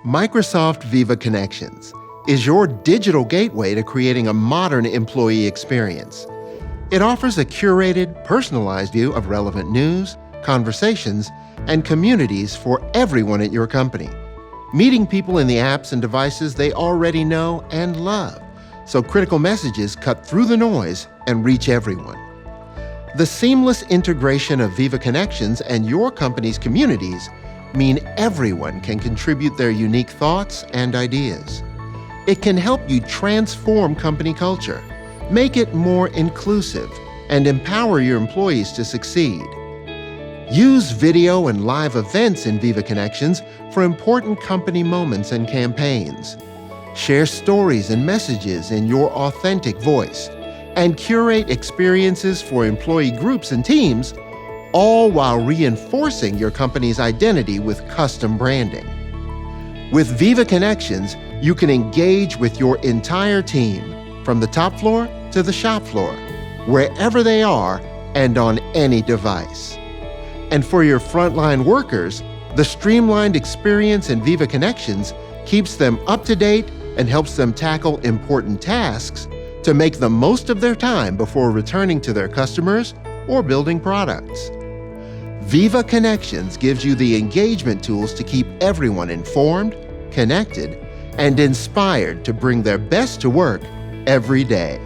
Microsoft Viva Connections is your digital gateway to creating a modern employee experience. It offers a curated, personalized view of relevant news, conversations, and communities for everyone at your company, meeting people in the apps and devices they already know and love, so critical messages cut through the noise and reach everyone. The seamless integration of Viva Connections and your company's communities mean everyone can contribute their unique thoughts and ideas. It can help you transform company culture, make it more inclusive, and empower your employees to succeed. Use video and live events in Viva Connections for important company moments and campaigns. Share stories and messages in your authentic voice, and curate experiences for employee groups and teams, all while reinforcing your company's identity with custom branding. With Viva Connections, you can engage with your entire team, from the top floor to the shop floor, wherever they are and on any device. And for your frontline workers, the streamlined experience in Viva Connections keeps them up to date and helps them tackle important tasks to make the most of their time before returning to their customers or building products. Viva Connections gives you the engagement tools to keep everyone informed, connected, and inspired to bring their best to work every day.